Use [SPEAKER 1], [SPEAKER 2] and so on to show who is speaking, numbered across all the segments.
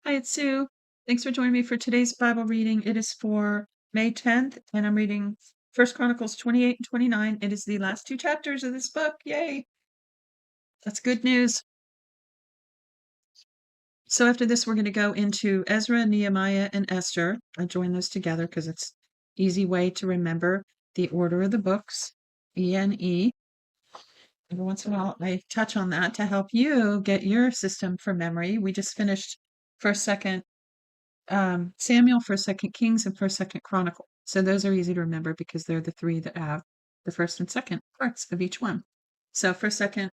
[SPEAKER 1] Hi, it's Sue. Thanks for joining me for today's Bible reading. It is for May 10th, and I'm reading 1 Chronicles 28 and 29. It is the last two chapters of this book. Yay! That's good news. So after this, we're going to go into Ezra, Nehemiah, and Esther. I join those together because it's easy way to remember the order of the books, E-N-E. Every once in a while, I touch on that to help you get your system for memory. We just finished First, Second Samuel, First, Second Kings, and First, Second Chronicle. So those are easy to remember because they're the three that have the first and second parts of each one. So First, Second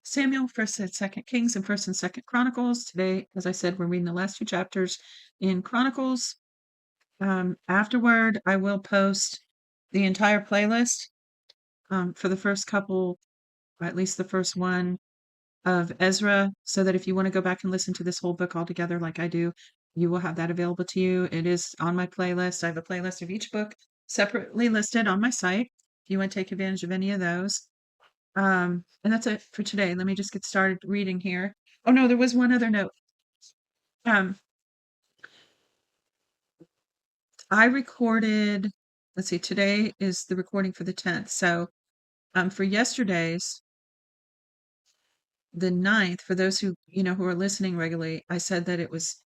[SPEAKER 1] Samuel, First and Second Kings, and First and Second Chronicles. Today, as I said, we're reading the last two chapters in Chronicles. Afterward, I will post the entire playlist for the first couple, or at least the first one of Ezra, so that if you want to go back and listen to this whole book all together like I do, you will have that available to you. It is on my playlist. I have a playlist of each book separately listed on my site if you want to take advantage of any of those. And that's it for today. Let me just get started reading here. Oh no, there was one other note. I recorded, let's see, today is the recording for the 10th. So for yesterday's, the 9th, for those who who are listening regularly, I said that it was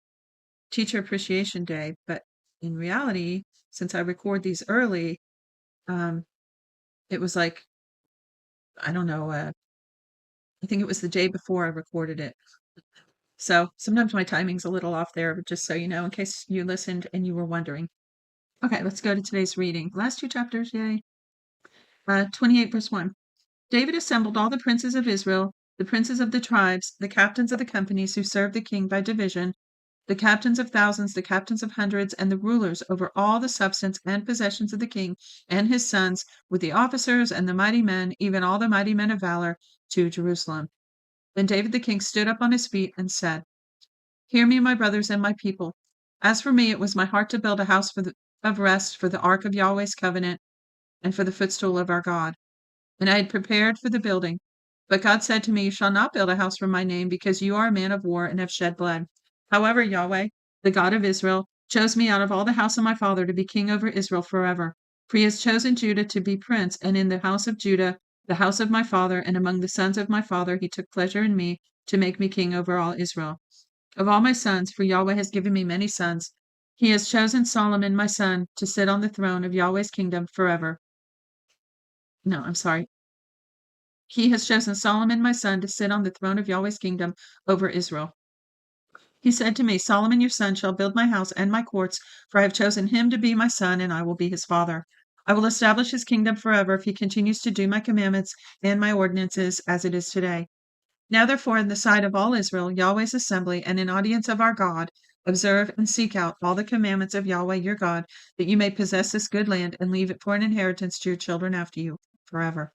[SPEAKER 1] Teacher Appreciation Day, but in reality, since I record these early, it was like, I don't know, I think it was the day before I recorded it. So sometimes my timing's a little off there, but just so you know, in case you listened and you were wondering. Okay, let's go to today's reading. Last two chapters, yay. 28 verse 1. David assembled all the princes of Israel, the princes of the tribes, the captains of the companies who served the king by division, the captains of thousands, the captains of hundreds, and the rulers over all the substance and possessions of the king and his sons, with the officers and the mighty men, even all the mighty men of valor, to Jerusalem. Then David the king stood up on his feet and said, Hear me, my brothers and my people. As for me, it was my heart to build a house of rest for the ark of Yahweh's covenant and for the footstool of our God. And I had prepared for the building. But God said to me, You shall not build a house for my name, because you are a man of war and have shed blood. However, Yahweh, the God of Israel, chose me out of all the house of my father to be king over Israel forever. For he has chosen Judah to be prince, and in the house of Judah, the house of my father, and among the sons of my father, he took pleasure in me to make me king over all Israel. Of all my sons, for Yahweh has given me many sons, he has chosen Solomon, my son, to sit on the throne of Yahweh's kingdom forever. No, I'm sorry. He has chosen Solomon, my son, to sit on the throne of Yahweh's kingdom over Israel. He said to me, Solomon, your son, shall build my house and my courts, for I have chosen him to be my son, and I will be his father. I will establish his kingdom forever if he continues to do my commandments and my ordinances as it is today. Now, therefore, in the sight of all Israel, Yahweh's assembly, and in audience of our God, observe and seek out all the commandments of Yahweh your God, that you may possess this good land and leave it for an inheritance to your children after you forever.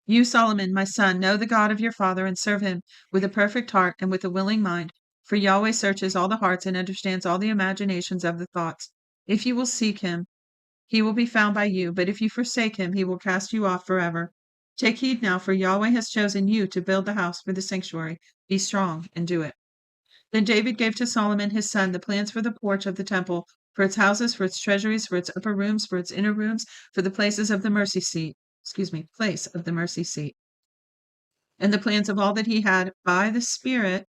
[SPEAKER 1] You, Solomon, my son, know the God of your father and serve him with a perfect heart and with a willing mind, for Yahweh searches all the hearts and understands all the imaginations of the thoughts. If you will seek him, he will be found by you, but if you forsake him, he will cast you off forever. Take heed now, for Yahweh has chosen you to build the house for the sanctuary. Be strong and do it. Then David gave to Solomon his son the plans for the porch of the temple, for its houses, for its treasuries, for its upper rooms, for its inner rooms, for the places of the mercy seat. Place of the mercy seat. And the plans of all that he had by the Spirit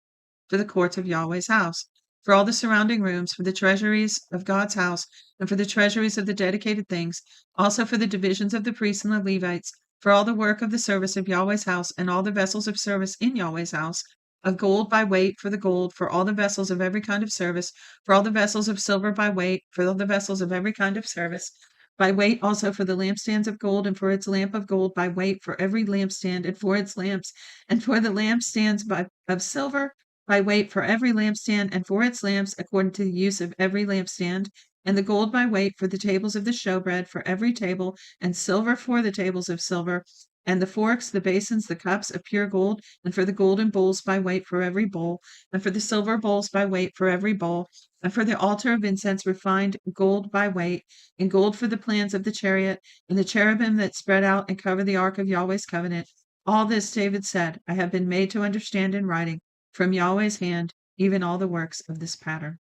[SPEAKER 1] for the courts of Yahweh's house, for all the surrounding rooms, for the treasuries of God's house, and for the treasuries of the dedicated things, also for the divisions of the priests and the Levites, for all the work of the service of Yahweh's house, and all the vessels of service in Yahweh's house, of gold by weight for the gold, for all the vessels of every kind of service, for all the vessels of silver by weight, for all the vessels of every kind of service, by weight also for the lampstands of gold, and for its lamp of gold by weight for every lampstand, and for its lamps, and for the lampstands of silver by weight for every lampstand, and for its lamps according to the use of every lampstand, and the gold by weight for the tables of the showbread for every table, and silver for the tables of silver, and the forks, the basins, the cups of pure gold, and for the golden bowls by weight for every bowl, and for the silver bowls by weight for every bowl, and for the altar of incense refined gold by weight, and gold for the plans of the chariot, and the cherubim that spread out and cover the ark of Yahweh's covenant. All this, David said, I have been made to understand in writing from Yahweh's hand, even all the works of this pattern.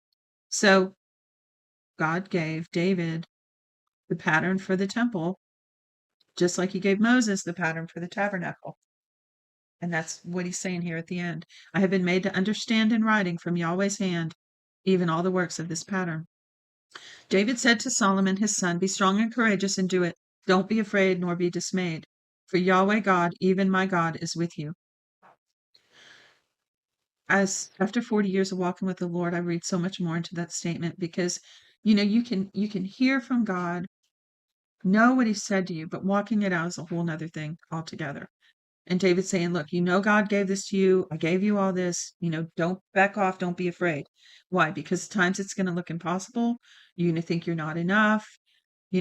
[SPEAKER 1] So God gave David the pattern for the temple, just like he gave Moses the pattern for the tabernacle. And that's what he's saying here at the end. I have been made to understand in writing from Yahweh's hand, even all the works of this pattern. David said to Solomon his son, be strong and courageous and do it. Don't be afraid nor be dismayed. For Yahweh God, even my God, is with you. As after 40 years of walking with the Lord, I read so much more into that statement because you can hear from God, know what he said to you, but walking it out is a whole nother thing altogether. And David saying, look, God gave this to you. I gave you all this. Don't back off. Don't be afraid. Why? Because at times it's going to look impossible. You're going to think you're not enough.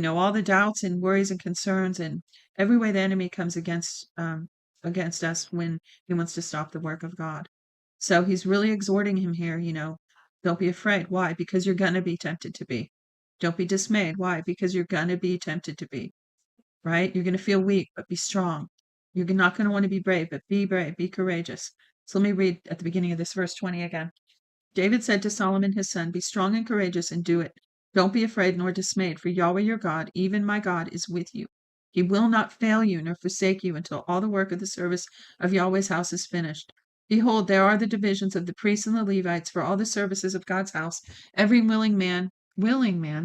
[SPEAKER 1] All the doubts and worries and concerns and every way the enemy comes against us when he wants to stop the work of God. So he's really exhorting him here, don't be afraid. Why? Because you're going to be tempted to be. Don't be dismayed. Why? Because you're going to be tempted to be, right? You're going to feel weak, but be strong. You're not going to want to be brave, but be brave, be courageous. So let me read at the beginning of this verse 20 again. David said to Solomon his son, be strong and courageous and do it. Don't be afraid nor dismayed, for Yahweh your God, even my God, is with you. He will not fail you nor forsake you until all the work of the service of Yahweh's house is finished. Behold, there are the divisions of the priests and the Levites for all the services of God's house. Every willing man,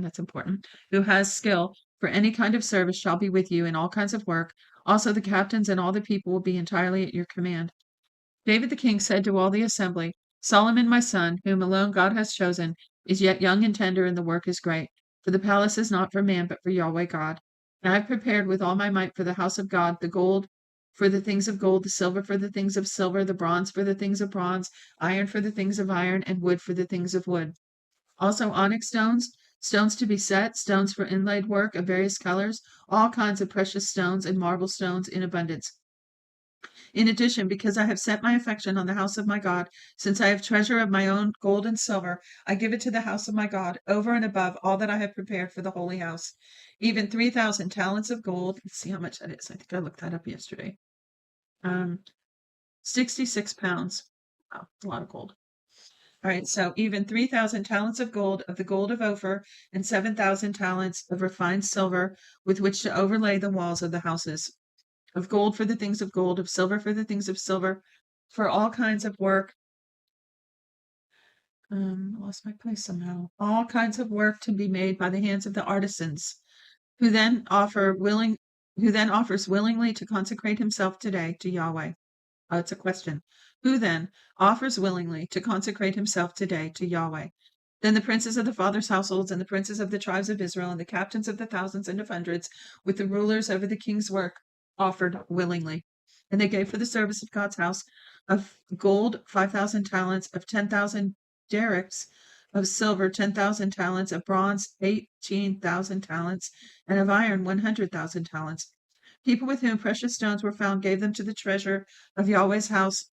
[SPEAKER 1] that's important, who has skill for any kind of service shall be with you in all kinds of work. Also the captains and all the people will be entirely at your command. David the king said to all the assembly, Solomon my son, whom alone God has chosen, is yet young and tender, and the work is great. For the palace is not for man, but for Yahweh God. And I have prepared with all my might for the house of God the gold for the things of gold, the silver for the things of silver, the bronze for the things of bronze, iron for the things of iron, and wood for the things of wood. Also onyx stones, stones to be set, stones for inlaid work of various colors, all kinds of precious stones and marble stones in abundance. In addition, because I have set my affection on the house of my God, since I have treasure of my own gold and silver, I give it to the house of my God, over and above all that I have prepared for the holy house. Even 3,000 talents of gold. Let's see how much that is. I think I looked that up yesterday. 66 pounds. Wow, a lot of gold. All right, so even 3,000 talents of gold, of the gold of Ophir, and 7,000 talents of refined silver, with which to overlay the walls of the houses. Of gold for the things of gold, of silver for the things of silver, for all kinds of work. I lost my place somehow. All kinds of work to be made by the hands of the artisans, who then offers willingly to consecrate himself today to Yahweh. It's a question. Who then offers willingly to consecrate himself today to Yahweh? Then the princes of the fathers' households and the princes of the tribes of Israel and the captains of the thousands and of hundreds, with the rulers over the king's work, offered willingly. And they gave for the service of God's house of gold 5,000 talents, of 10,000 derricks, of silver 10,000 talents, of bronze 18,000 talents, and of iron 100,000 talents. People with whom precious stones were found gave them to the treasure of Yahweh's house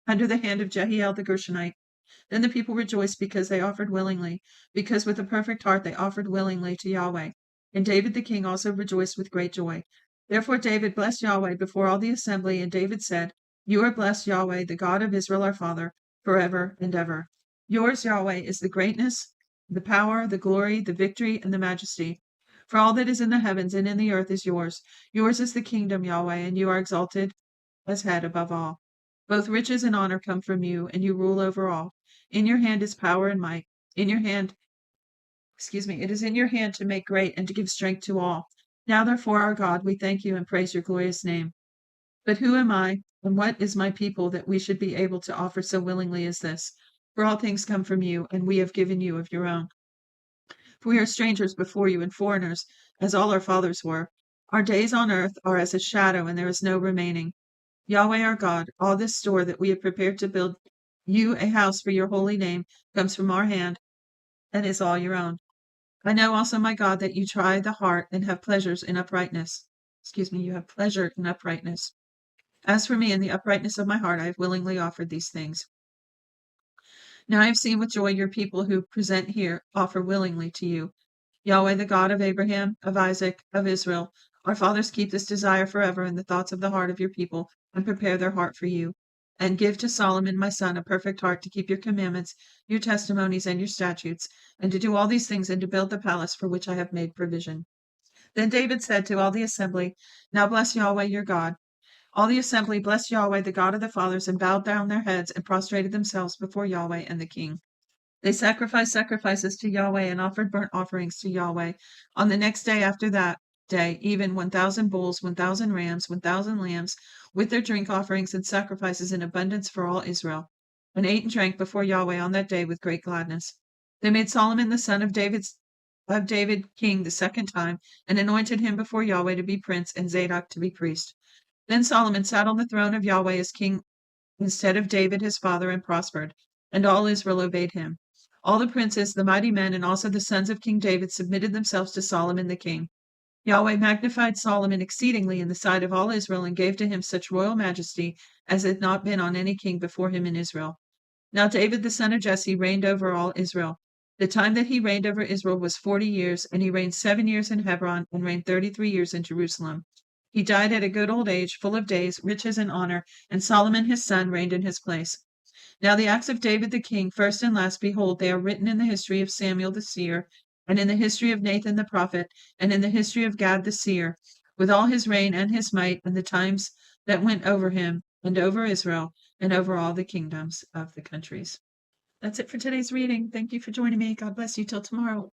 [SPEAKER 1] under the hand of Jehiel the Gershonite. Then the people rejoiced because they offered willingly, because with a perfect heart they offered willingly to Yahweh. And David the king also rejoiced with great joy. Therefore David blessed Yahweh before all the assembly, and David said, You are blessed, Yahweh, the God of Israel our father, forever and ever. Yours, Yahweh, is the greatness, the power, the glory, the victory, and the majesty. For all that is in the heavens and in the earth is yours. Yours is the kingdom, Yahweh, and you are exalted as head above all. Both riches and honor come from you, and you rule over all. In your hand is power and might. In your hand, it is in your hand to make great and to give strength to all. Now, therefore, our God, we thank you and praise your glorious name. But who am I, and what is my people that we should be able to offer so willingly as this? For all things come from you, and we have given you of your own. For we are strangers before you and foreigners, as all our fathers were. Our days on earth are as a shadow, and there is no remaining. Yahweh our God, all this store that we have prepared to build you a house for your holy name comes from our hand and is all your own. I know also, my God, that you try the heart and have pleasures in uprightness. You have pleasure in uprightness. As for me, in the uprightness of my heart, I have willingly offered these things. Now I have seen with joy your people who present here offer willingly to you. Yahweh, the God of Abraham, of Isaac, of Israel, our fathers keep this desire forever in the thoughts of the heart of your people and prepare their heart for you. and give to Solomon my son a perfect heart to keep your commandments, your testimonies, and your statutes, and to do all these things and to build the palace for which I have made provision. Then David said to all the assembly, Now bless Yahweh your God. All the assembly blessed Yahweh, the God of the fathers, and bowed down their heads and prostrated themselves before Yahweh and the king. They sacrificed sacrifices to Yahweh and offered burnt offerings to Yahweh. On the next day after that day, even 1,000 bulls, 1,000 rams, 1,000 lambs, with their drink offerings and sacrifices in abundance for all Israel, and ate and drank before Yahweh on that day with great gladness. They made Solomon the son of David king the second time, and anointed him before Yahweh to be prince, and Zadok to be priest. Then Solomon sat on the throne of Yahweh as king instead of David his father, and prospered, and all Israel obeyed him. All the princes, the mighty men, and also the sons of King David submitted themselves to Solomon the king. Yahweh magnified Solomon exceedingly in the sight of all Israel, and gave to him such royal majesty as had not been on any king before him in Israel. Now David the son of Jesse reigned over all Israel. The time that he reigned over Israel was 40 years, and he reigned 7 years in Hebron, and reigned 33 years in Jerusalem. He died at a good old age, full of days, riches, and honor, and Solomon his son reigned in his place. Now the acts of David the king, first and last, behold, they are written in the history of Samuel the seer, and in the history of Nathan the prophet, and in the history of Gad the seer, with all his reign and his might, and the times that went over him, and over Israel, and over all the kingdoms of the countries. That's it for today's reading. Thank you for joining me. God bless you till tomorrow.